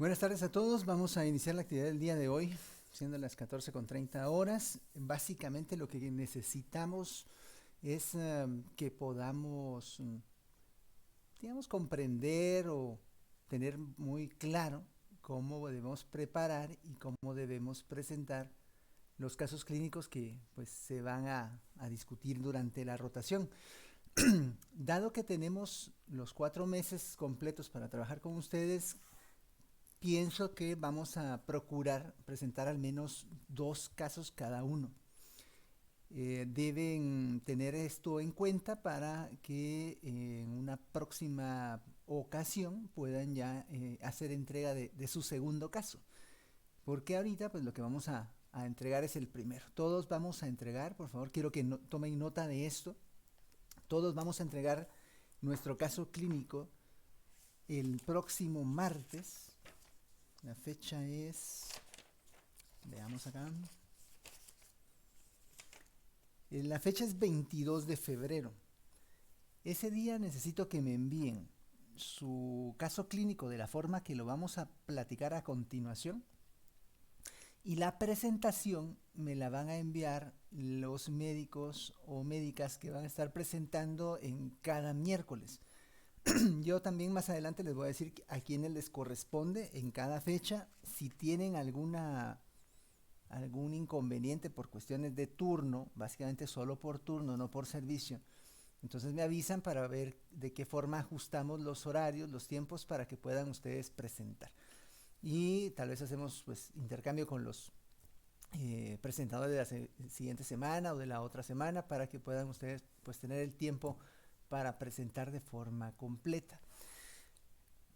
Buenas tardes a todos. Vamos a iniciar la actividad del día de hoy, siendo las 14:30 horas. Básicamente lo que necesitamos es que podamos, digamos, comprender o tener muy claro cómo debemos preparar y cómo debemos presentar los casos clínicos que pues, se van a discutir durante la rotación. Dado que tenemos los 4 meses completos para trabajar con ustedes, pienso que vamos a procurar presentar al menos 2 casos cada uno. Deben tener esto en cuenta para que en una próxima ocasión puedan ya hacer entrega de su segundo caso. Porque ahorita pues lo que vamos a entregar es el primero. Todos vamos a entregar, por favor, quiero que tomen nota de esto. Todos vamos a entregar nuestro caso clínico el próximo martes. La fecha es, veamos acá, la fecha es 22 de febrero. Ese día necesito que me envíen su caso clínico de la forma que lo vamos a platicar a continuación, y la presentación me la van a enviar los médicos o médicas que van a estar presentando en cada miércoles. Yo también más adelante les voy a decir a quiénes les corresponde en cada fecha. Si tienen algún inconveniente por cuestiones de turno, básicamente solo por turno, no por servicio, entonces me avisan para ver de qué forma ajustamos los horarios, los tiempos para que puedan ustedes presentar. Y tal vez hacemos pues intercambio con los presentadores de la siguiente semana o de la otra semana para que puedan ustedes pues tener el tiempo para presentar de forma completa.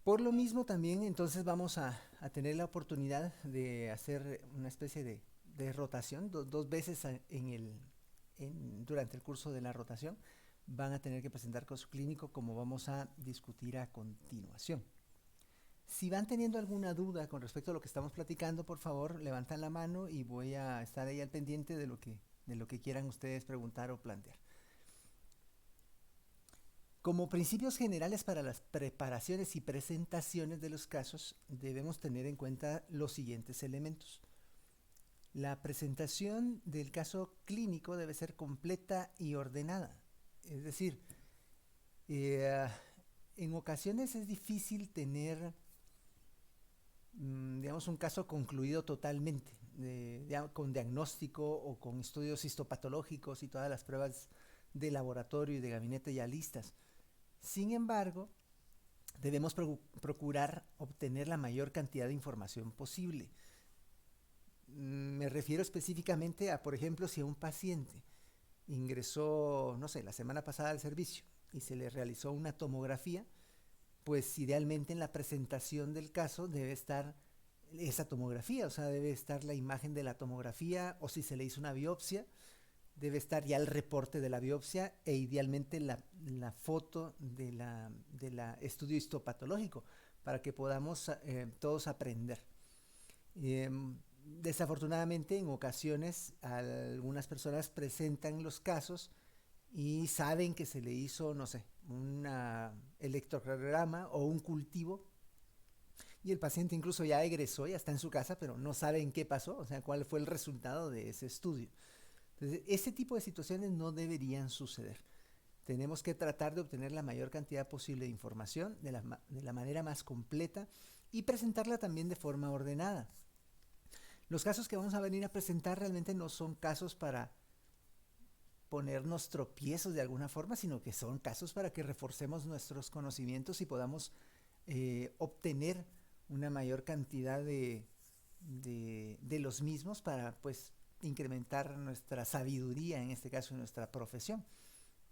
Por lo mismo también entonces vamos a tener la oportunidad de hacer una especie de rotación, dos veces durante el curso de la rotación van a tener que presentar caso clínico, como vamos a discutir a continuación. Si van teniendo alguna duda con respecto a lo que estamos platicando, por favor levantan la mano y voy a estar ahí al pendiente de lo que quieran ustedes preguntar o plantear. Como principios generales para las preparaciones y presentaciones de los casos, debemos tener en cuenta los siguientes elementos. La presentación del caso clínico debe ser completa y ordenada. Es decir, en ocasiones es difícil tener, digamos, un caso concluido totalmente, con diagnóstico o con estudios histopatológicos y todas las pruebas de laboratorio y de gabinete ya listas. Sin embargo, debemos procurar obtener la mayor cantidad de información posible. Me refiero específicamente a, por ejemplo, si a un paciente ingresó, no sé, la semana pasada al servicio y se le realizó una tomografía, pues idealmente en la presentación del caso debe estar esa tomografía, o sea, debe estar la imagen de la tomografía, o si se le hizo una biopsia, debe estar ya el reporte de la biopsia e idealmente la foto de la estudio histopatológico para que podamos todos aprender. Desafortunadamente en ocasiones algunas personas presentan los casos y saben que se le hizo, no sé, un electrocardiograma o un cultivo, y el paciente incluso ya egresó, ya está en su casa, pero no saben qué pasó, o sea, cuál fue el resultado de ese estudio. Entonces, ese tipo de situaciones no deberían suceder. Tenemos que tratar de obtener la mayor cantidad posible de información de la manera más completa y presentarla también de forma ordenada. Los casos que vamos a venir a presentar realmente no son casos para ponernos tropiezos de alguna forma, sino que son casos para que reforcemos nuestros conocimientos y podamos obtener una mayor cantidad de los mismos para pues incrementar nuestra sabiduría, en este caso en nuestra profesión.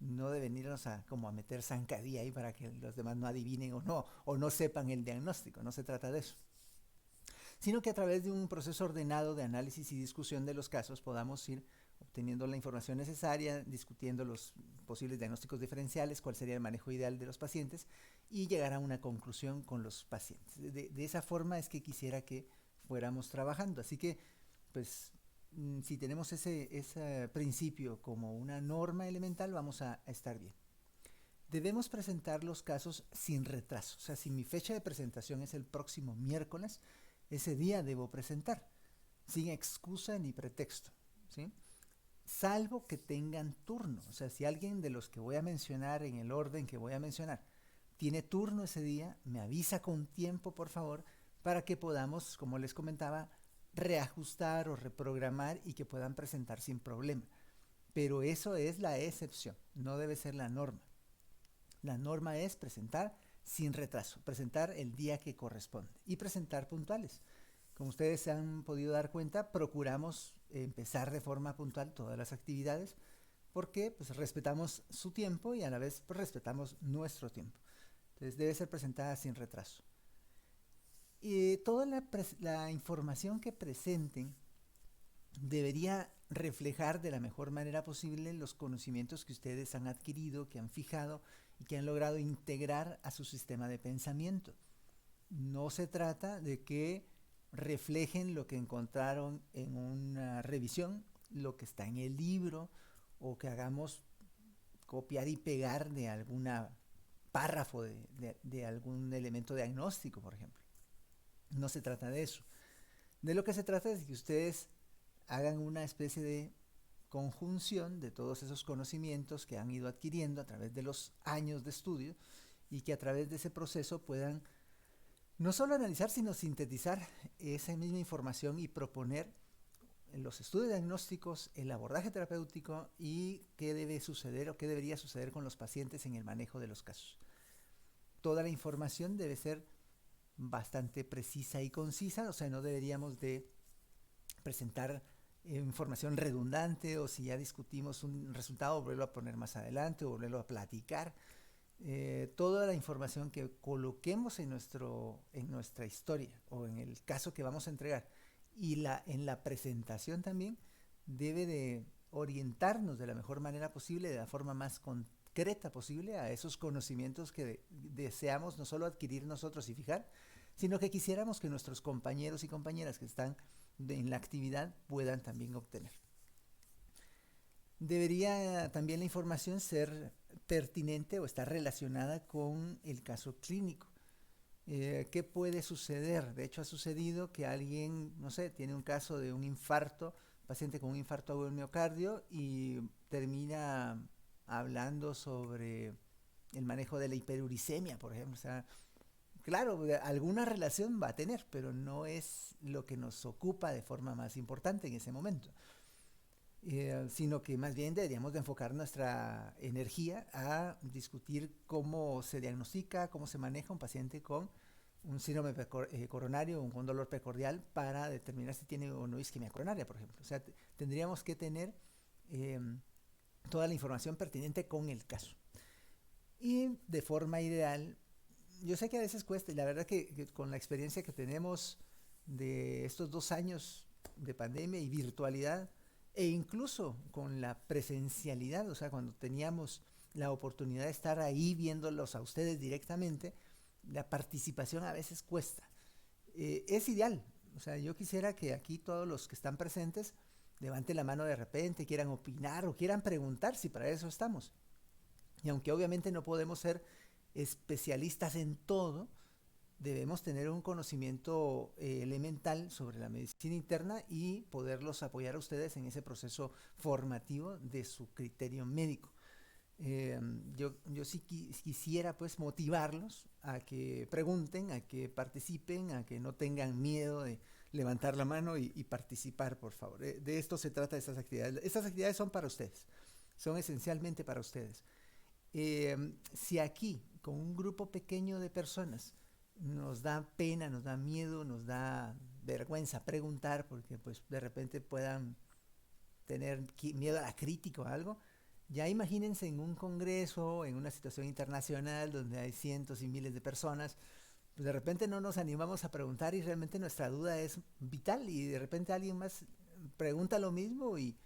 No de venirnos como a meter zancadilla ahí para que los demás no adivinen o no sepan el diagnóstico, no se trata de eso, sino que a través de un proceso ordenado de análisis y discusión de los casos podamos ir obteniendo la información necesaria, discutiendo los posibles diagnósticos diferenciales, cuál sería el manejo ideal de los pacientes y llegar a una conclusión con los pacientes. De esa forma es que quisiera que fuéramos trabajando. Así que, pues, si tenemos ese principio como una norma elemental, vamos a estar bien. debemos presentar los casos sin retraso. O sea, si mi fecha de presentación es el próximo miércoles, ese día debo presentar, sin excusa ni pretexto, ¿sí? Salvo que tengan turno. O sea, si alguien de los que voy a mencionar en el orden que voy a mencionar tiene turno ese día, me avisa con tiempo, por favor, para que podamos, como les comentaba, reajustar o reprogramar y que puedan presentar sin problema. Pero eso es la excepción, no debe ser la norma. La norma es presentar sin retraso, presentar el día que corresponde y presentar puntuales. Como ustedes se han podido dar cuenta, procuramos empezar de forma puntual todas las actividades porque pues, respetamos su tiempo y a la vez pues, respetamos nuestro tiempo. Entonces debe ser presentada sin retraso. Y toda la información que presenten debería reflejar de la mejor manera posible los conocimientos que ustedes han adquirido, que han fijado y que han logrado integrar a su sistema de pensamiento. No se trata de que reflejen lo que encontraron en una revisión, lo que está en el libro, o que hagamos copiar y pegar de algún párrafo de algún elemento diagnóstico, por ejemplo. No se trata de eso. De lo que se trata es de que ustedes hagan una especie de conjunción de todos esos conocimientos que han ido adquiriendo a través de los años de estudio y que a través de ese proceso puedan no solo analizar, sino sintetizar esa misma información y proponer los estudios diagnósticos, el abordaje terapéutico y qué debe suceder o qué debería suceder con los pacientes en el manejo de los casos. Toda la información debe ser bastante precisa y concisa, o sea, no deberíamos de presentar información redundante o si ya discutimos un resultado, volverlo a poner más adelante o volverlo a platicar. Toda la información que coloquemos en nuestra historia o en el caso que vamos a entregar y en la presentación también debe de orientarnos de la mejor manera posible, de la forma más concreta posible a esos conocimientos que deseamos no solo adquirir nosotros y fijar, sino que quisiéramos que nuestros compañeros y compañeras que están en la actividad puedan también obtener. Debería también la información ser pertinente o estar relacionada con el caso clínico. ¿Qué puede suceder? De hecho, ha sucedido que alguien, no sé, tiene un caso de un infarto, paciente con un infarto agudo del miocardio y termina hablando sobre el manejo de la hiperuricemia, por ejemplo. O sea, claro, alguna relación va a tener, pero no es lo que nos ocupa de forma más importante en ese momento. Sino que más bien deberíamos de enfocar nuestra energía a discutir cómo se diagnostica, cómo se maneja un paciente con un síndrome coronario o un dolor precordial para determinar si tiene o no isquemia coronaria, por ejemplo. O sea, tendríamos que tener toda la información pertinente con el caso. Y de forma ideal, yo sé que a veces cuesta, y la verdad que con la experiencia que tenemos de estos 2 años de pandemia y virtualidad, e incluso con la presencialidad, o sea, cuando teníamos la oportunidad de estar ahí viéndolos a ustedes directamente, la participación a veces cuesta. Es ideal, o sea, yo quisiera que aquí todos los que están presentes levanten la mano de repente, quieran opinar o quieran preguntar, si para eso estamos. Y aunque obviamente no podemos ser especialistas en todo, debemos tener un conocimiento elemental sobre la medicina interna y poderlos apoyar a ustedes en ese proceso formativo de su criterio médico. Yo sí quisiera pues motivarlos a que pregunten, a que participen, a que no tengan miedo de levantar la mano y participar, por favor. De esto se trata estas actividades. Estas actividades son para ustedes, son esencialmente para ustedes. Si aquí, con un grupo pequeño de personas, nos da pena, nos da miedo, nos da vergüenza preguntar porque pues de repente puedan tener miedo a la crítica o algo, ya imagínense en un congreso, en una situación internacional donde hay cientos y miles de personas, pues de repente no nos animamos a preguntar y realmente nuestra duda es vital y de repente alguien más pregunta lo mismo y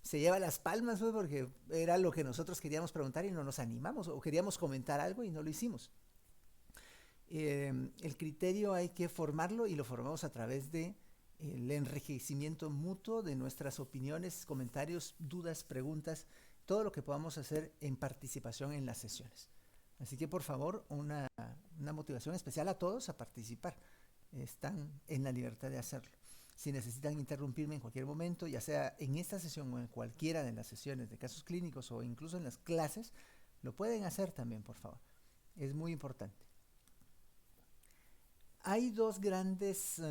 se lleva las palmas pues, porque era lo que nosotros queríamos preguntar y no nos animamos o queríamos comentar algo y no lo hicimos. El criterio hay que formarlo y lo formamos a través de el enriquecimiento mutuo de nuestras opiniones, comentarios, dudas, preguntas, todo lo que podamos hacer en participación en las sesiones. Así que por favor, una motivación especial a todos a participar. Están en la libertad de hacerlo. Si necesitan interrumpirme en cualquier momento, ya sea en esta sesión o en cualquiera de las sesiones de casos clínicos o incluso en las clases, lo pueden hacer también, por favor. Es muy importante. Hay dos grandes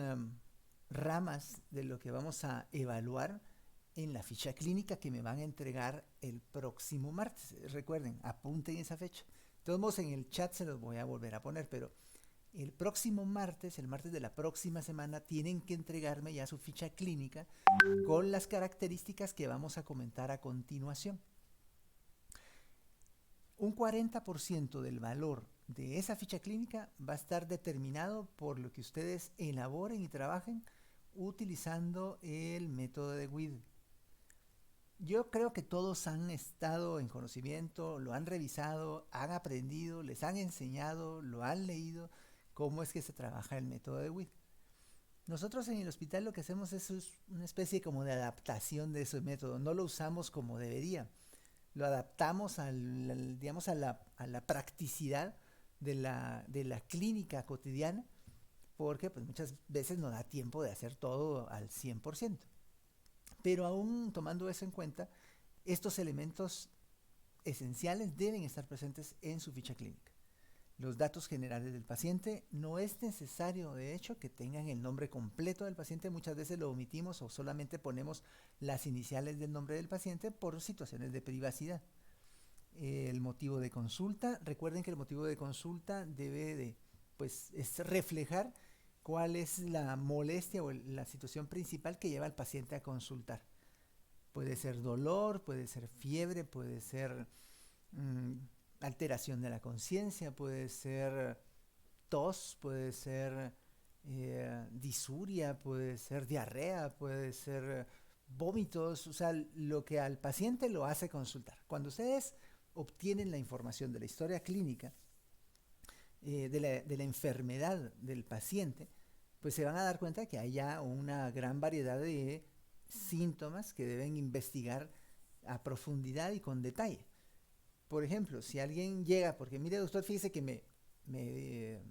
ramas de lo que vamos a evaluar en la ficha clínica que me van a entregar el próximo martes. Recuerden, apunten esa fecha. De todos modos, en el chat se los voy a volver a poner, pero el próximo martes, el martes de la próxima semana, tienen que entregarme ya su ficha clínica con las características que vamos a comentar a continuación. Un 40% del valor de esa ficha clínica va a estar determinado por lo que ustedes elaboren y trabajen utilizando el método de WID. Yo creo que todos han estado en conocimiento, lo han revisado, han aprendido, les han enseñado, lo han leído, cómo es que se trabaja el método de WID. Nosotros en el hospital lo que hacemos es una especie como de adaptación de ese método, no lo usamos como debería, lo adaptamos digamos a la practicidad de la clínica cotidiana, porque pues, muchas veces no da tiempo de hacer todo al 100%. Pero aún tomando eso en cuenta, estos elementos esenciales deben estar presentes en su ficha clínica. Los datos generales del paciente, no es necesario de hecho que tengan el nombre completo del paciente, muchas veces lo omitimos o solamente ponemos las iniciales del nombre del paciente por situaciones de privacidad. El motivo de consulta, recuerden que el motivo de consulta debe de, pues, es reflejar cuál es la molestia o la situación principal que lleva al paciente a consultar. Puede ser dolor, puede ser fiebre, puede ser alteración de la conciencia, puede ser tos, puede ser disuria, puede ser diarrea, puede ser vómitos, o sea, lo que al paciente lo hace consultar. Cuando ustedes obtienen la información de la historia clínica, de la enfermedad del paciente, pues se van a dar cuenta que hay ya una gran variedad de síntomas que deben investigar a profundidad y con detalle. Por ejemplo, si alguien llega, porque mire doctor, fíjese que me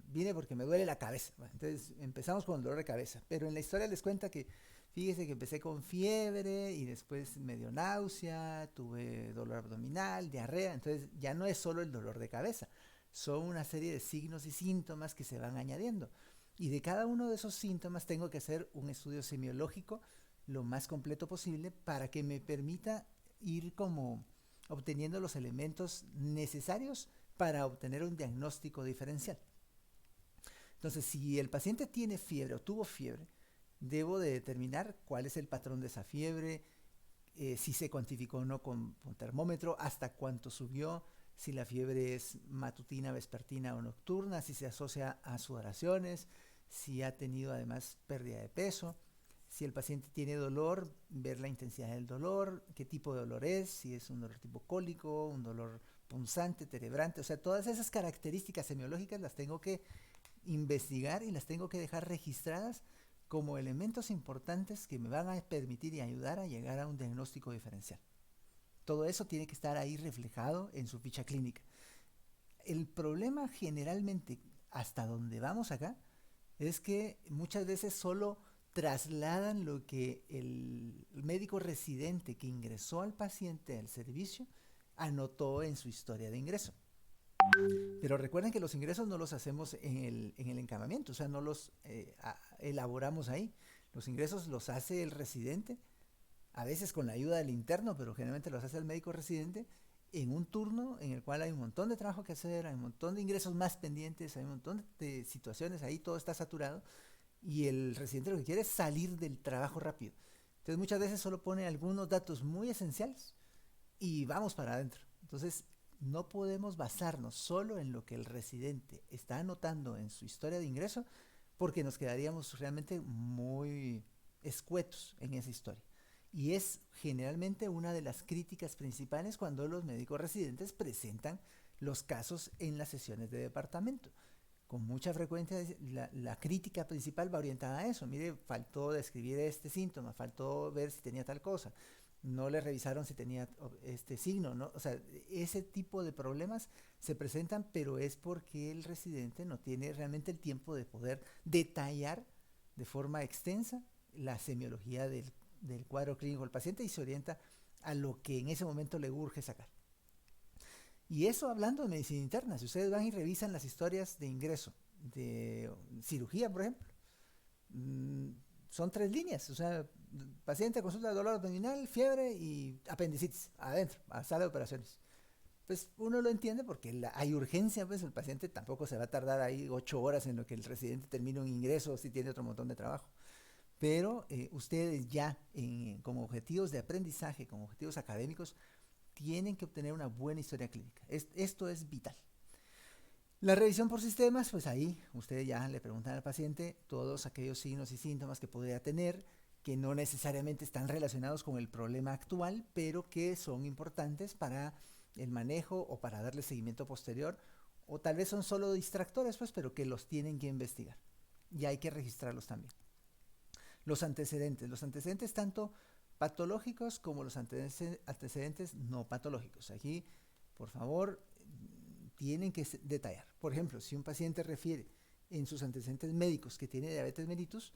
vine porque me duele la cabeza. Bueno, entonces empezamos con el dolor de cabeza, pero en la historia les cuenta que fíjese que empecé con fiebre y después me dio náusea, tuve dolor abdominal, diarrea, entonces ya no es solo el dolor de cabeza, son una serie de signos y síntomas que se van añadiendo. Y de cada uno de esos síntomas tengo que hacer un estudio semiológico lo más completo posible para que me permita ir como obteniendo los elementos necesarios para obtener un diagnóstico diferencial. Entonces, si el paciente tiene fiebre o tuvo fiebre, debo de determinar cuál es el patrón de esa fiebre, si se cuantificó o no con termómetro, hasta cuánto subió, si la fiebre es matutina, vespertina o nocturna, si se asocia a sudoraciones, si ha tenido además pérdida de peso. Si el paciente tiene dolor, ver la intensidad del dolor, qué tipo de dolor es, si es un dolor tipo cólico, un dolor punzante, terebrante, o sea, todas esas características semiológicas las tengo que investigar y las tengo que dejar registradas como elementos importantes que me van a permitir y ayudar a llegar a un diagnóstico diferencial. Todo eso tiene que estar ahí reflejado en su ficha clínica. El problema generalmente, hasta donde vamos acá, es que muchas veces solo trasladan lo que el médico residente que ingresó al paciente al servicio anotó en su historia de ingreso. Pero recuerden que los ingresos no los hacemos en el encamamiento, o sea, no los elaboramos ahí. Los ingresos los hace el residente, a veces con la ayuda del interno, pero generalmente los hace el médico residente en un turno en el cual hay un montón de trabajo que hacer, hay un montón de ingresos más pendientes, hay un montón de situaciones, ahí todo está saturado y el residente lo que quiere es salir del trabajo rápido. Entonces muchas veces solo pone algunos datos muy esenciales y vamos para adentro. Entonces no podemos basarnos solo en lo que el residente está anotando en su historia de ingreso porque nos quedaríamos realmente muy escuetos en esa historia. Y es generalmente una de las críticas principales cuando los médicos residentes presentan los casos en las sesiones de departamento. Con mucha frecuencia la crítica principal va orientada a eso. Mire, faltó describir este síntoma, faltó ver si tenía tal cosa. no le revisaron si tenía este signo, ¿no? O sea, ese tipo de problemas se presentan, pero es porque el residente no tiene realmente el tiempo de poder detallar de forma extensa la semiología del cuadro clínico del paciente y se orienta a lo que en ese momento le urge sacar. Y eso hablando de medicina interna, si ustedes van y revisan las historias de ingreso de cirugía, por ejemplo, son 3 líneas, o sea, paciente consulta de dolor abdominal, fiebre y apendicitis, adentro, a sala de operaciones. Pues uno lo entiende porque hay urgencia, pues el paciente tampoco se va a tardar ahí 8 horas en lo que el residente termina un ingreso si tiene otro montón de trabajo. Pero ustedes ya como objetivos de aprendizaje, como objetivos académicos, tienen que obtener una buena historia clínica. Esto es vital. La revisión por sistemas, pues ahí ustedes ya le preguntan al paciente todos aquellos signos y síntomas que podría tener, que no necesariamente están relacionados con el problema actual, pero que son importantes para el manejo o para darle seguimiento posterior, o tal vez son solo distractores, pues, pero que los tienen que investigar. Y hay que registrarlos también. Los antecedentes tanto patológicos como los antecedentes no patológicos. Aquí, por favor, tienen que detallar. Por ejemplo, si un paciente refiere en sus antecedentes médicos que tiene diabetes mellitus,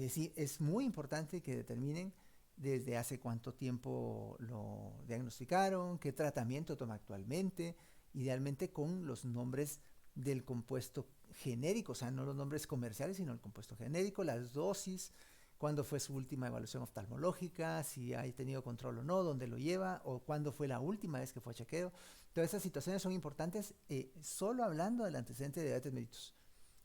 sí, es muy importante que determinen desde hace cuánto tiempo lo diagnosticaron, qué tratamiento toma actualmente, idealmente con los nombres del compuesto genérico, o sea, no los nombres comerciales, sino el compuesto genérico, las dosis, cuándo fue su última evaluación oftalmológica, si ha tenido control o no, dónde lo lleva, o cuándo fue la última vez que fue a chequeo. Todas esas situaciones son importantes solo hablando del antecedente de diabetes mellitus.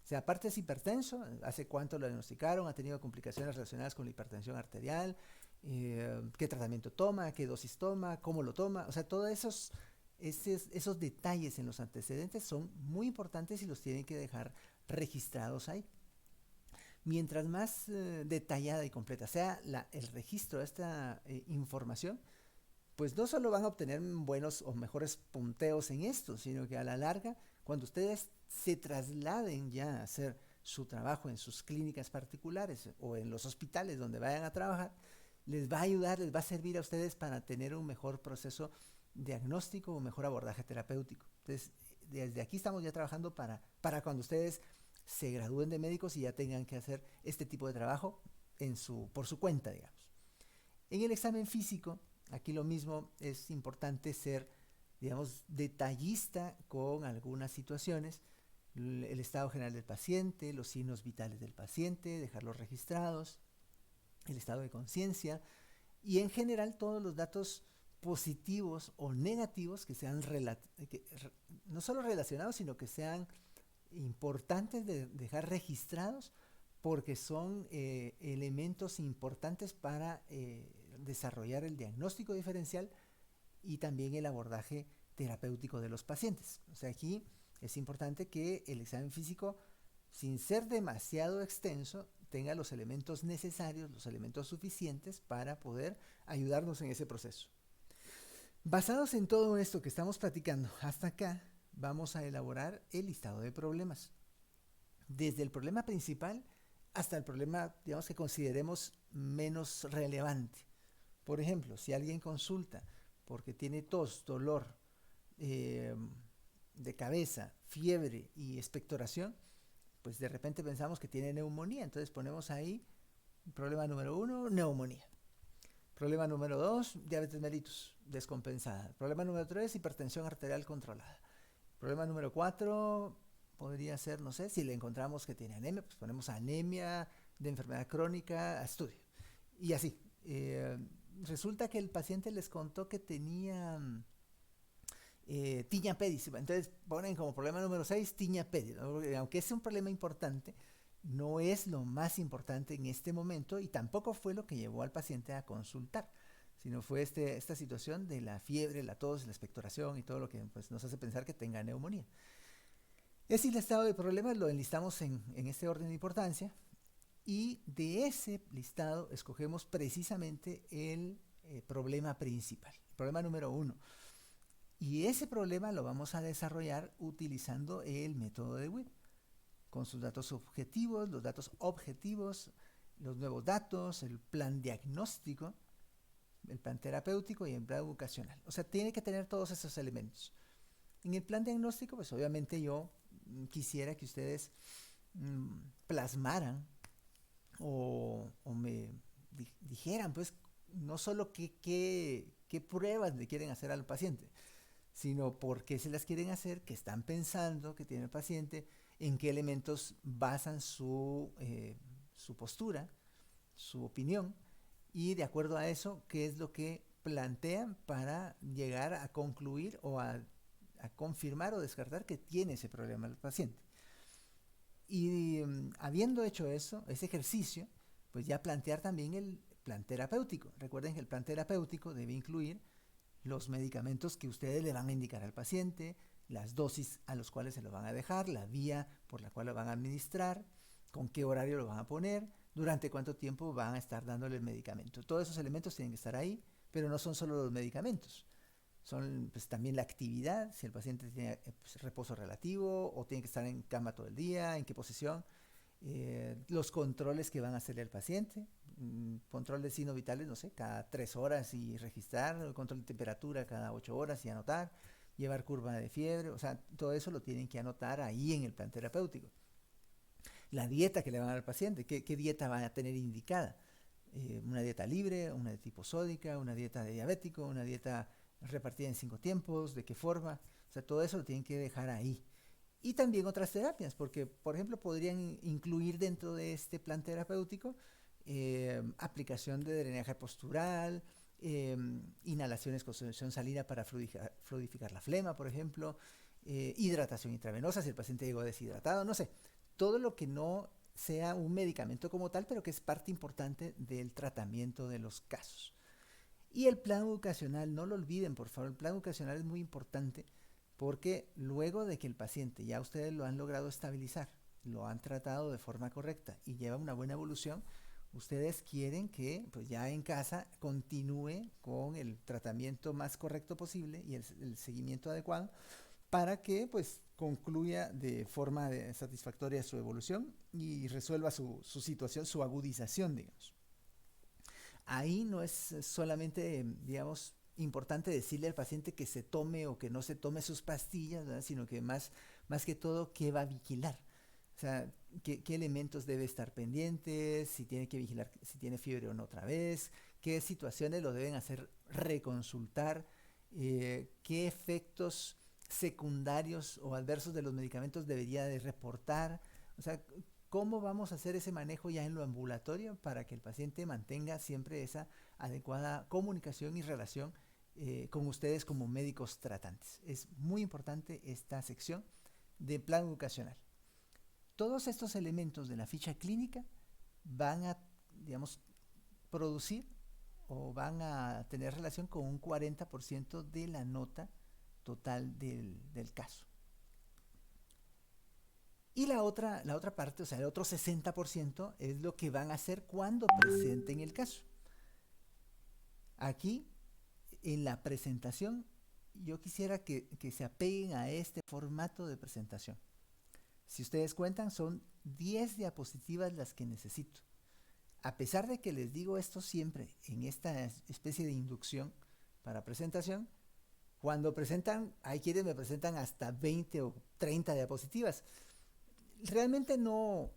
O sea, aparte es hipertenso, hace cuánto lo diagnosticaron, ha tenido complicaciones relacionadas con la hipertensión arterial, qué tratamiento toma, qué dosis toma, cómo lo toma. O sea, todos esos detalles en los antecedentes son muy importantes y los tienen que dejar registrados ahí. Mientras más detallada y completa sea el registro de esta información, pues no solo van a obtener buenos o mejores punteos en esto, sino que a la larga, cuando ustedes se trasladen ya a hacer su trabajo en sus clínicas particulares o en los hospitales donde vayan a trabajar, les va a ayudar, les va a servir a ustedes para tener un mejor proceso diagnóstico o mejor abordaje terapéutico. Entonces, desde aquí estamos ya trabajando para cuando ustedes se gradúen de médicos y ya tengan que hacer este tipo de trabajo por su cuenta, digamos. En el examen físico, aquí lo mismo, es importante ser, digamos, detallista con algunas situaciones, el estado general del paciente, los signos vitales del paciente, dejarlos registrados, el estado de conciencia y en general todos los datos positivos o negativos que sean no solo relacionados, sino que sean importantes de dejar registrados porque son elementos importantes para desarrollar el diagnóstico diferencial y también el abordaje terapéutico de los pacientes. O sea, aquí es importante que el examen físico, sin ser demasiado extenso, tenga los elementos necesarios, los elementos suficientes para poder ayudarnos en ese proceso. Basados en todo esto que estamos platicando hasta acá, vamos a elaborar el listado de problemas. Desde el problema principal hasta el problema, digamos, que consideremos menos relevante. Por ejemplo, si alguien consulta porque tiene tos, dolor de cabeza, fiebre y expectoración, pues de repente pensamos que tiene neumonía. Entonces ponemos ahí problema número 1, neumonía. Problema número 2, diabetes mellitus descompensada. Problema número 3, hipertensión arterial controlada. Problema número 4 podría ser, no sé, si le encontramos que tiene anemia, pues ponemos anemia de enfermedad crónica a estudio. Y así. Resulta que el paciente les contó que tenía tiña pedis. Entonces ponen como problema número 6 tiña pedis, ¿no? Aunque es un problema importante, no es lo más importante en este momento y tampoco fue lo que llevó al paciente a consultar, sino fue esta situación de la fiebre, la tos, la expectoración y todo lo que pues, nos hace pensar que tenga neumonía. Ese listado de problemas lo enlistamos en este orden de importancia y de ese listado escogemos precisamente el problema principal, el problema número 1. Y ese problema lo vamos a desarrollar utilizando el método de WIP, con sus datos objetivos, los datos objetivos, los nuevos datos, el plan diagnóstico. el plan terapéutico y el plan educacional. O sea, tiene que tener todos esos elementos. En el plan diagnóstico, pues obviamente yo quisiera que ustedes plasmaran o me dijeran, pues, no solo qué pruebas le quieren hacer al paciente, sino por qué se las quieren hacer, qué están pensando que tiene el paciente, en qué elementos basan su postura, su opinión, y de acuerdo a eso, qué es lo que plantean para llegar a concluir o a confirmar o descartar que tiene ese problema el paciente. Y habiendo hecho eso, ese ejercicio, pues ya plantear también el plan terapéutico. Recuerden que el plan terapéutico debe incluir los medicamentos que ustedes le van a indicar al paciente, las dosis a los cuales se lo van a dejar, la vía por la cual lo van a administrar, con qué horario lo van a poner, durante cuánto tiempo van a estar dándole el medicamento. Todos esos elementos tienen que estar ahí, pero no son solo los medicamentos. Son pues, también la actividad, si el paciente tiene pues, reposo relativo o tiene que estar en cama todo el día, en qué posición, los controles que van a hacerle al paciente, control de signos vitales, no sé, cada 3 horas y registrar, el control de temperatura cada 8 horas y anotar, llevar curva de fiebre, o sea, todo eso lo tienen que anotar ahí en el plan terapéutico. La dieta que le van a dar al paciente, qué dieta va a tener indicada, una dieta libre, una de tipo sódica, una dieta de diabético, una dieta repartida en 5 tiempos, de qué forma, o sea, todo eso lo tienen que dejar ahí. Y también otras terapias, porque, por ejemplo, podrían incluir dentro de este plan terapéutico aplicación de drenaje postural, inhalaciones con solución salina para fluidificar la flema, por ejemplo, hidratación intravenosa si el paciente llegó deshidratado, no sé, todo lo que no sea un medicamento como tal, pero que es parte importante del tratamiento de los casos. Y el plan educacional, no lo olviden, por favor, el plan educacional es muy importante porque luego de que el paciente ya ustedes lo han logrado estabilizar, lo han tratado de forma correcta y lleva una buena evolución, ustedes quieren que pues ya en casa continúe con el tratamiento más correcto posible y el seguimiento adecuado para que pues concluya de forma satisfactoria su evolución y resuelva su situación, su agudización, digamos. Ahí no es solamente, digamos, importante decirle al paciente que se tome o que no se tome sus pastillas, ¿verdad? Sino que más que todo, ¿qué va a vigilar? O sea, qué elementos debe estar pendientes, si tiene que vigilar si tiene fiebre o no otra vez, qué situaciones lo deben hacer reconsultar, qué efectos secundarios o adversos de los medicamentos debería de reportar. O sea, ¿cómo vamos a hacer ese manejo ya en lo ambulatorio para que el paciente mantenga siempre esa adecuada comunicación y relación con ustedes como médicos tratantes? Es muy importante esta sección de plan educacional. Todos estos elementos de la ficha clínica van a, digamos, producir o van a tener relación con un 40% de la nota total del caso. Y la otra parte, o sea, el otro 60% es lo que van a hacer cuando presenten el caso. Aquí, en la presentación, yo quisiera que se apeguen a este formato de presentación. Si ustedes cuentan, son 10 diapositivas las que necesito. A pesar de que les digo esto siempre en esta especie de inducción para presentación, cuando presentan, hay quienes me presentan hasta 20 o 30 diapositivas. Realmente no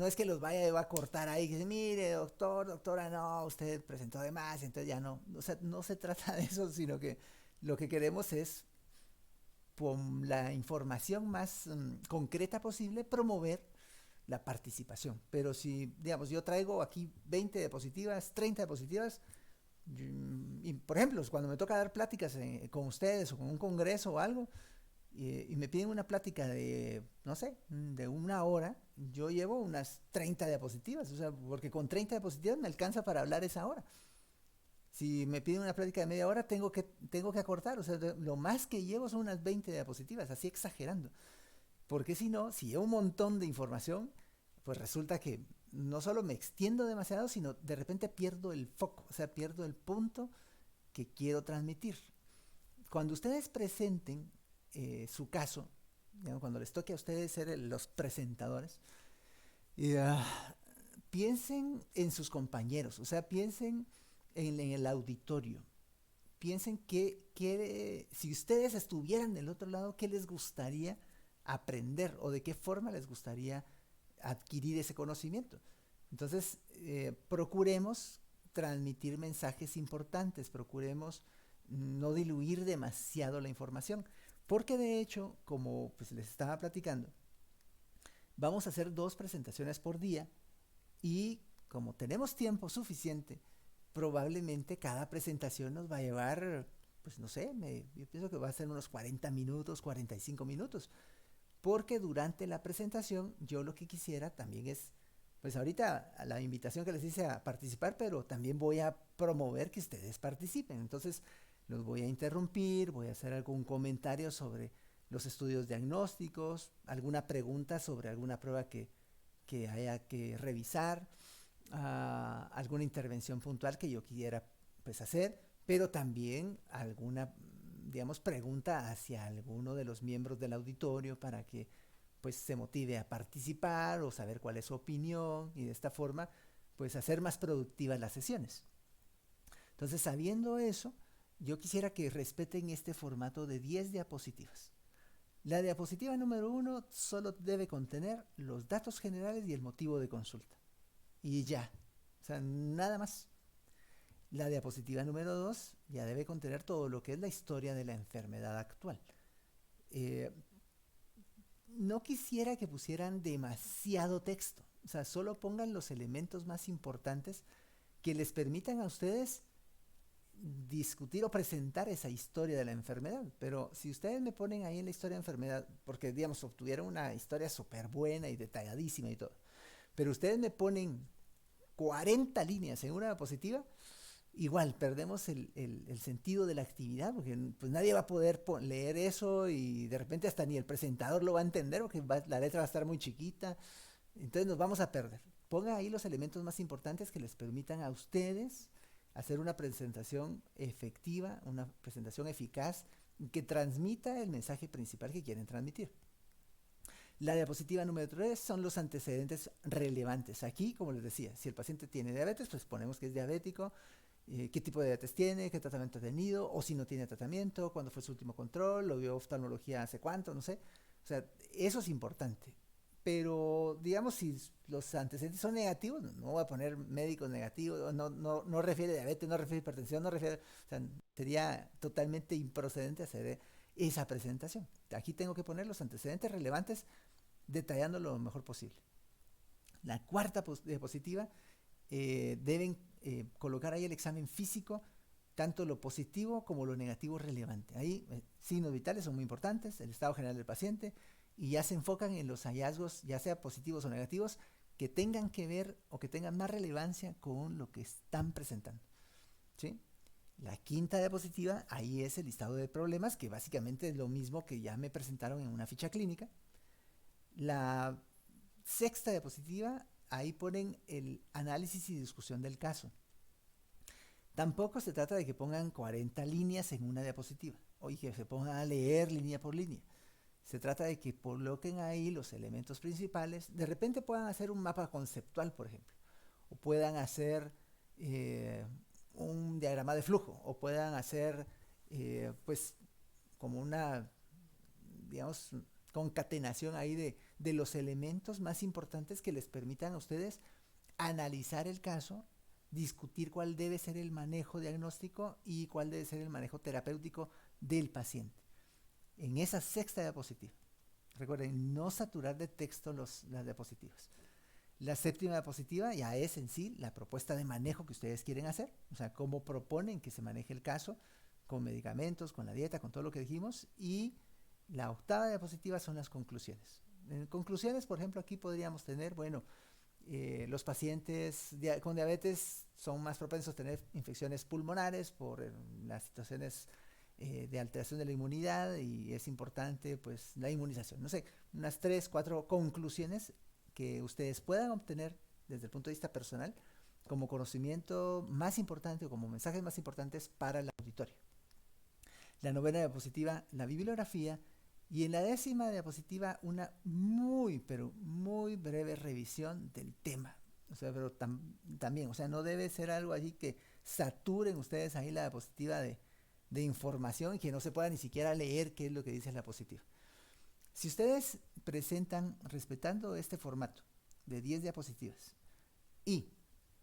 es que los vaya a cortar ahí, que dice, mire, doctor, doctora, no, usted presentó de más, entonces ya no. O sea, no se trata de eso, sino que lo que queremos es, con la información más concreta posible, promover la participación. Pero si, digamos, yo traigo aquí 20 diapositivas, 30 diapositivas, y por ejemplo, cuando me toca dar pláticas con ustedes o con un congreso o algo, y me piden una plática de, no sé, de 1 hora, yo llevo unas 30 diapositivas, o sea, porque con 30 diapositivas me alcanza para hablar esa hora. Si me piden una plática de media hora, tengo que acortar, o sea, lo más que llevo son unas 20 diapositivas, así exagerando. Porque si no, si llevo un montón de información, pues resulta que no solo me extiendo demasiado, sino de repente pierdo el foco, o sea, pierdo el punto que quiero transmitir. Cuando ustedes presenten su caso, digamos, cuando les toque a ustedes ser los presentadores, piensen en sus compañeros, o sea, piensen en el auditorio. Piensen que si ustedes estuvieran del otro lado, ¿qué les gustaría aprender o de qué forma les gustaría adquirir ese conocimiento? Entonces, procuremos transmitir mensajes importantes, procuremos no diluir demasiado la información, porque de hecho, como pues les estaba platicando, vamos a hacer 2 presentaciones por día y como tenemos tiempo suficiente, probablemente cada presentación nos va a llevar, pues no sé, yo pienso que va a ser unos 40 minutos, 45 minutos, porque durante la presentación yo lo que quisiera también es, pues ahorita la invitación que les hice a participar, pero también voy a promover que ustedes participen. Entonces los voy a interrumpir, voy a hacer algún comentario sobre los estudios diagnósticos, alguna pregunta sobre alguna prueba que haya que revisar, alguna intervención puntual que yo quiera pues hacer, pero también alguna, digamos, pregunta hacia alguno de los miembros del auditorio para que pues se motive a participar o saber cuál es su opinión y de esta forma pues hacer más productivas las sesiones. Entonces, sabiendo eso, yo quisiera que respeten este formato de 10 diapositivas. La diapositiva número 1 solo debe contener los datos generales y el motivo de consulta. Y ya, o sea, nada más. La diapositiva número 2 ya debe contener todo lo que es la historia de la enfermedad actual. Eh, no quisiera que pusieran demasiado texto, o sea, solo pongan los elementos más importantes que les permitan a ustedes discutir o presentar esa historia de la enfermedad. Pero si ustedes me ponen ahí en la historia de la enfermedad, porque digamos, obtuvieron una historia súper buena y detalladísima y todo, pero ustedes me ponen 40 líneas en una diapositiva, igual perdemos el sentido de la actividad, porque pues nadie va a poder leer eso y de repente hasta ni el presentador lo va a entender, porque la letra va a estar muy chiquita, entonces nos vamos a perder. Pongan ahí los elementos más importantes que les permitan a ustedes hacer una presentación efectiva, una presentación eficaz, que transmita el mensaje principal que quieren transmitir. La diapositiva número 3 son los antecedentes relevantes. Aquí, como les decía, si el paciente tiene diabetes, pues ponemos que es diabético, qué tipo de diabetes tiene, qué tratamiento ha tenido, o si no tiene tratamiento, cuándo fue su último control, lo vio oftalmología hace cuánto, no sé. O sea, eso es importante. Pero, digamos, si los antecedentes son negativos, no voy a poner médicos negativos, no refiere a diabetes, no refiere a hipertensión, no refiere, o sea, sería totalmente improcedente hacer esa presentación. Aquí tengo que poner los antecedentes relevantes detallando lo mejor posible. La cuarta diapositiva deben colocar ahí el examen físico, tanto lo positivo como lo negativo relevante. Ahí signos vitales son muy importantes, el estado general del paciente, y ya se enfocan en los hallazgos, ya sea positivos o negativos, que tengan que ver o que tengan más relevancia con lo que están presentando. ¿Sí? La quinta diapositiva, ahí es el listado de problemas, que básicamente es lo mismo que ya me presentaron en una ficha clínica. La sexta diapositiva, ahí ponen el análisis y discusión del caso. Tampoco se trata de que pongan 40 líneas en una diapositiva, o que se pongan a leer línea por línea. Se trata de que coloquen ahí los elementos principales. De repente puedan hacer un mapa conceptual, por ejemplo, o puedan hacer un diagrama de flujo, o puedan hacer pues como una, digamos, concatenación ahí de los elementos más importantes que les permitan a ustedes analizar el caso, discutir cuál debe ser el manejo diagnóstico y cuál debe ser el manejo terapéutico del paciente. En esa sexta diapositiva. Recuerden, no saturar de texto las diapositivas. La séptima diapositiva ya es en sí la propuesta de manejo que ustedes quieren hacer, o sea, cómo proponen que se maneje el caso, con medicamentos, con la dieta, con todo lo que dijimos, y la octava diapositiva son las conclusiones. En conclusiones, por ejemplo, aquí podríamos tener, bueno, los pacientes con diabetes son más propensos a tener infecciones pulmonares por las situaciones de alteración de la inmunidad, y es importante pues la inmunización. No sé, unas 3, 4 conclusiones que ustedes puedan obtener desde el punto de vista personal como conocimiento más importante o como mensajes más importantes para el auditorio. La novena diapositiva, la bibliografía, y en la décima diapositiva una muy, pero muy breve revisión del tema. O sea, pero también, o sea, no debe ser algo allí que saturen ustedes ahí la diapositiva de información y que no se pueda ni siquiera leer qué es lo que dice la diapositiva. Si ustedes presentan respetando este formato de 10 diapositivas y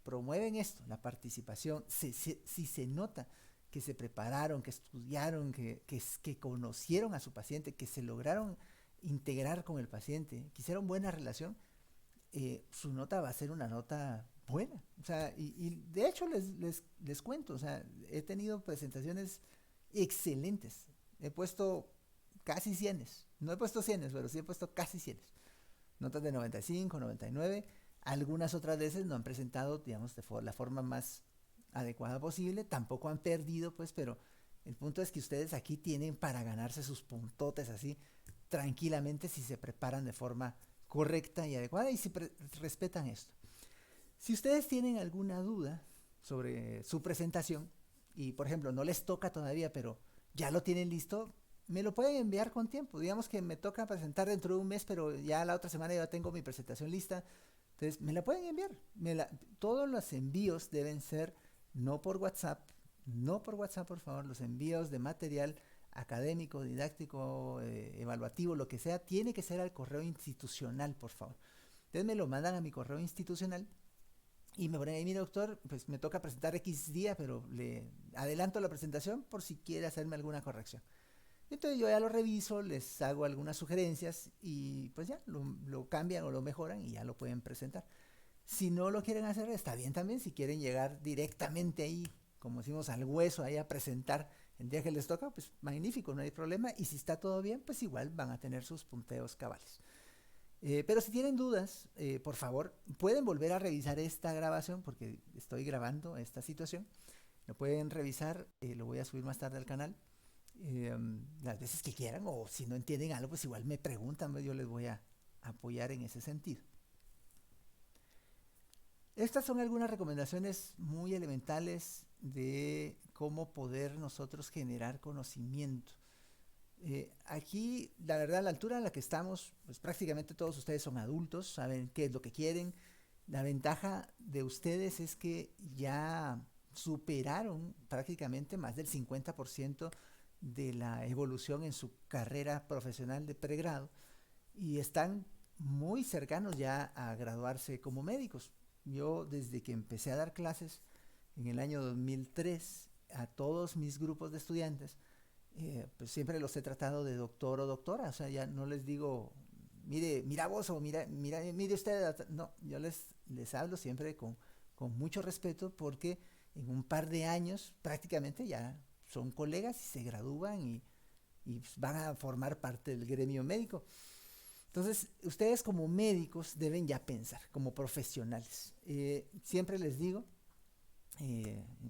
promueven esto, la participación, si se nota que se prepararon, que estudiaron, que conocieron a su paciente, que se lograron integrar con el paciente, que hicieron buena relación, su nota va a ser una nota buena. O sea, y de hecho les cuento, o sea, he tenido presentaciones excelentes. He puesto casi 100. No he puesto 100, pero sí he puesto casi 100. Notas de 95, 99. Algunas otras veces no han presentado, digamos, de la forma más adecuada posible. Tampoco han perdido, pues, pero el punto es que ustedes aquí tienen para ganarse sus puntotes así tranquilamente si se preparan de forma correcta y adecuada y si respetan esto. Si ustedes tienen alguna duda sobre su presentación y, por ejemplo, no les toca todavía, pero ya lo tienen listo, me lo pueden enviar con tiempo. Digamos que me toca presentar dentro de un mes, pero ya la otra semana ya tengo mi presentación lista. Entonces, me la pueden enviar. Todos los envíos deben ser no por WhatsApp, no por WhatsApp, por favor. Los envíos de material académico, didáctico, evaluativo, lo que sea, tiene que ser al correo institucional, por favor. Entonces me lo mandan a mi correo institucional y me ponen ahí, mire doctor, pues me toca presentar X día, pero le adelanto la presentación por si quiere hacerme alguna corrección. Entonces yo ya lo reviso, les hago algunas sugerencias y pues ya lo cambian o lo mejoran y ya lo pueden presentar. Si no lo quieren hacer, está bien también. Si quieren llegar directamente ahí, como decimos, al hueso, ahí a presentar el día que les toca, pues magnífico, no hay problema. Y si está todo bien, pues igual van a tener sus punteos cabales. Pero si tienen dudas, por favor, pueden volver a revisar esta grabación porque estoy grabando esta situación. Lo pueden revisar, lo voy a subir más tarde al canal. Las veces que quieran, o si no entienden algo, pues igual me preguntan, yo les voy a apoyar en ese sentido. Estas son algunas recomendaciones muy elementales de cómo poder nosotros generar conocimiento. Aquí, la verdad, a la altura en la que estamos, pues prácticamente todos ustedes son adultos, saben qué es lo que quieren. La ventaja de ustedes es que ya superaron prácticamente más del 50% de la evolución en su carrera profesional de pregrado y están muy cercanos ya a graduarse como médicos. Yo desde que empecé a dar clases en el año 2003 a todos mis grupos de estudiantes, pues siempre los he tratado de doctor o doctora, o sea, ya no les digo, mira vos o mire usted, no, yo les hablo siempre con mucho respeto porque en un par de años prácticamente ya son colegas y se gradúan y van a formar parte del gremio médico. Entonces, ustedes como médicos deben ya pensar, como profesionales. Siempre les digo,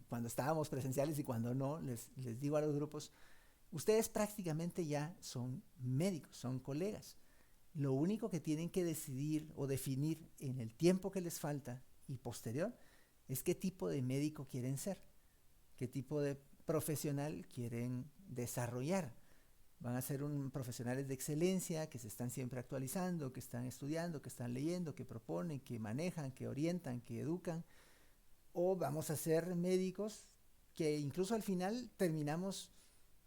cuando estábamos presenciales y cuando no, les digo a los grupos, ustedes prácticamente ya son médicos, son colegas. Lo único que tienen que decidir o definir en el tiempo que les falta y posterior es qué tipo de médico quieren ser, qué tipo de profesional quieren desarrollar. Van a ser profesionales de excelencia que se están siempre actualizando, que están estudiando, que están leyendo, que proponen, que manejan, que orientan, que educan. O vamos a ser médicos que incluso al final terminamos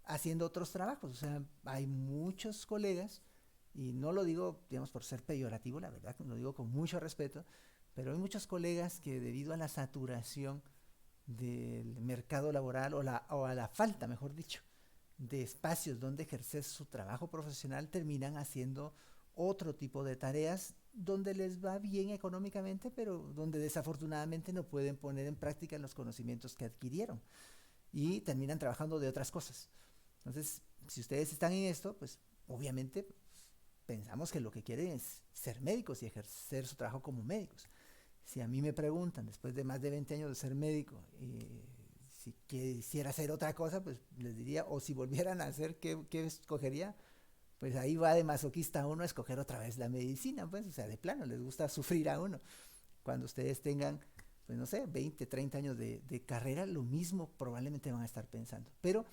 haciendo otros trabajos. O sea, hay muchos colegas, y no lo digo, digamos, por ser peyorativo, la verdad, lo digo con mucho respeto, pero hay muchos colegas que debido a la saturación del mercado laboral o a la falta, mejor dicho, de espacios donde ejercer su trabajo profesional, terminan haciendo otro tipo de tareas donde les va bien económicamente, pero donde desafortunadamente no pueden poner en práctica los conocimientos que adquirieron y terminan trabajando de otras cosas. Entonces, si ustedes están en esto, pues obviamente pensamos que lo que quieren es ser médicos y ejercer su trabajo como médicos. Si a mí me preguntan, después de más de 20 años de ser médico, si quisiera hacer otra cosa, pues les diría, o si volvieran a hacer, ¿qué escogería? Pues ahí va de masoquista a uno a escoger otra vez la medicina, pues, o sea, de plano, les gusta sufrir a uno. Cuando ustedes tengan, pues no sé, 20, 30 años de carrera, lo mismo probablemente van a estar pensando. Pero,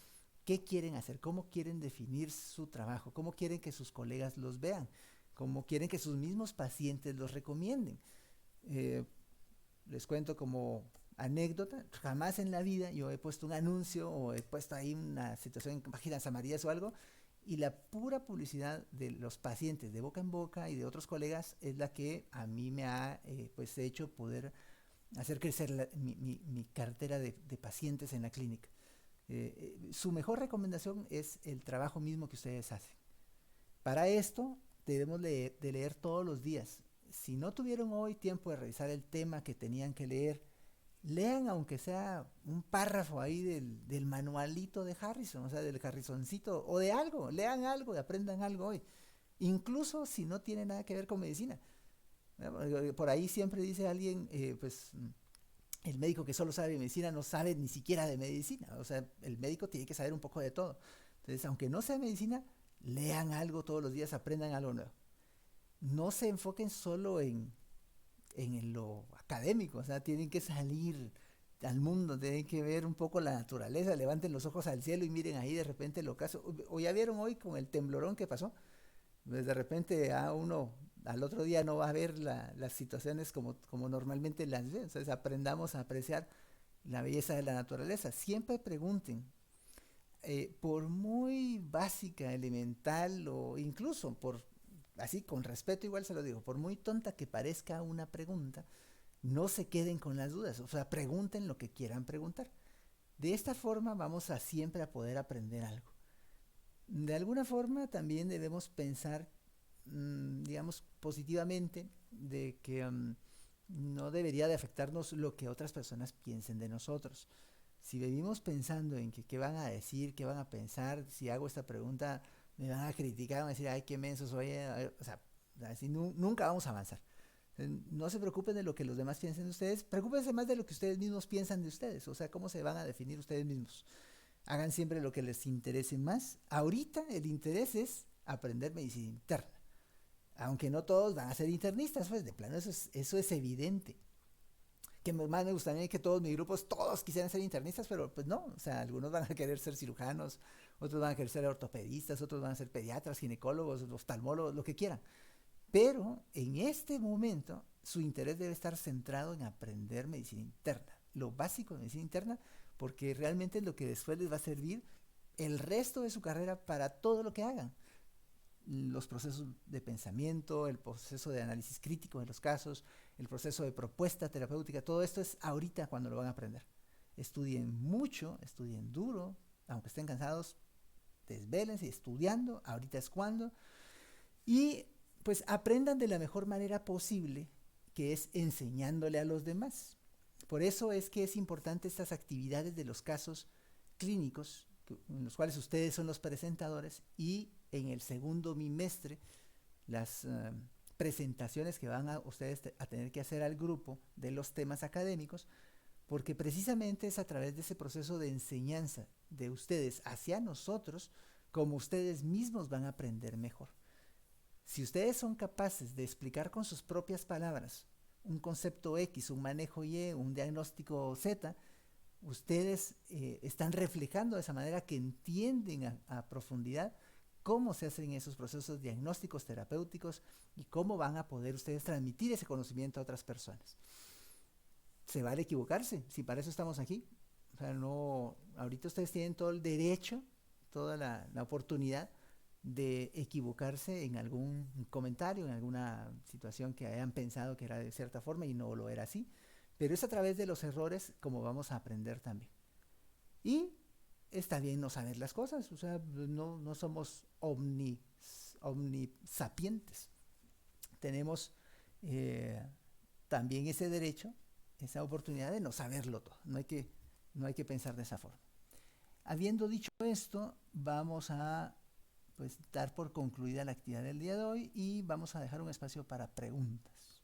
¿qué quieren hacer? ¿Cómo quieren definir su trabajo? ¿Cómo quieren que sus colegas los vean? ¿Cómo quieren que sus mismos pacientes los recomienden? les cuento como anécdota, jamás en la vida yo he puesto un anuncio o he puesto ahí una situación en páginas amarillas o algo, y la pura publicidad de los pacientes de boca en boca y de otros colegas es la que a mí me ha pues hecho poder hacer crecer mi cartera de pacientes en la clínica. Su mejor recomendación es el trabajo mismo que ustedes hacen. Para esto debemos de leer todos los días. Si no tuvieron hoy tiempo de revisar el tema que tenían que leer, lean aunque sea un párrafo ahí del manualito de Harrison, o sea, del Harrisoncito, o de algo, lean algo y aprendan algo hoy. Incluso si no tiene nada que ver con medicina. Por ahí siempre dice alguien, pues el médico que solo sabe de medicina no sabe ni siquiera de medicina. O sea, el médico tiene que saber un poco de todo. Entonces, aunque no sea medicina, lean algo todos los días, aprendan algo nuevo. No se enfoquen solo en lo académico, o sea, tienen que salir al mundo, tienen que ver un poco la naturaleza, levanten los ojos al cielo y miren ahí de repente el ocaso. O ya vieron hoy con el temblorón que pasó, pues de repente a uno al otro día no va a ver las situaciones como normalmente las ve. Entonces aprendamos a apreciar la belleza de la naturaleza. Siempre pregunten, por muy básica, elemental o incluso por así con respeto igual se lo digo, por muy tonta que parezca una pregunta, no se queden con las dudas, o sea, pregunten lo que quieran preguntar. De esta forma vamos a siempre a poder aprender algo. De alguna forma también debemos pensar, digamos, positivamente de que no debería de afectarnos lo que otras personas piensen de nosotros. Si vivimos pensando en que qué van a decir, qué van a pensar, si hago esta pregunta me van a criticar, van a decir, ay, qué menso soy, o sea, así nunca vamos a avanzar. No se preocupen de lo que los demás piensen de ustedes, preocúpense más de lo que ustedes mismos piensan de ustedes, o sea, cómo se van a definir ustedes mismos. Hagan siempre lo que les interese más. Ahorita el interés es aprender medicina interna, aunque no todos van a ser internistas, pues de plano eso es evidente. Que más me gustaría que todos mis grupos, todos quisieran ser internistas, pero pues no, o sea, algunos van a querer ser cirujanos, otros van a querer ser ortopedistas, otros van a ser pediatras, ginecólogos, oftalmólogos, lo que quieran. Pero en este momento su interés debe estar centrado en aprender medicina interna, lo básico de medicina interna, porque realmente es lo que después les va a servir el resto de su carrera para todo lo que hagan. Los procesos de pensamiento, el proceso de análisis crítico de los casos, el proceso de propuesta terapéutica, todo esto es ahorita cuando lo van a aprender. Estudien mucho, estudien duro, aunque estén cansados, desvélense estudiando, ahorita es cuando, y pues aprendan de la mejor manera posible, que es enseñándole a los demás. Por eso es que es importante estas actividades de los casos clínicos, en los cuales ustedes son los presentadores, y en el segundo bimestre las presentaciones que van a ustedes a tener que hacer al grupo de los temas académicos, porque precisamente es a través de ese proceso de enseñanza de ustedes hacia nosotros como ustedes mismos van a aprender mejor. Si ustedes son capaces de explicar con sus propias palabras un concepto X, un manejo Y, un diagnóstico Z, ustedes están reflejando de esa manera que entienden a profundidad cómo se hacen esos procesos diagnósticos terapéuticos y cómo van a poder ustedes transmitir ese conocimiento a otras personas. Se vale equivocarse, si para eso estamos aquí. O sea, no, ahorita ustedes tienen todo el derecho, toda la oportunidad de equivocarse en algún comentario, en alguna situación que hayan pensado que era de cierta forma y no lo era así. Pero es a través de los errores como vamos a aprender también. Y está bien no saber las cosas, o sea, no somos omnisapientes. Tenemos también ese derecho, esa oportunidad de no saberlo todo. No hay que pensar de esa forma. Habiendo dicho esto, vamos a pues dar por concluida la actividad del día de hoy y vamos a dejar un espacio para preguntas.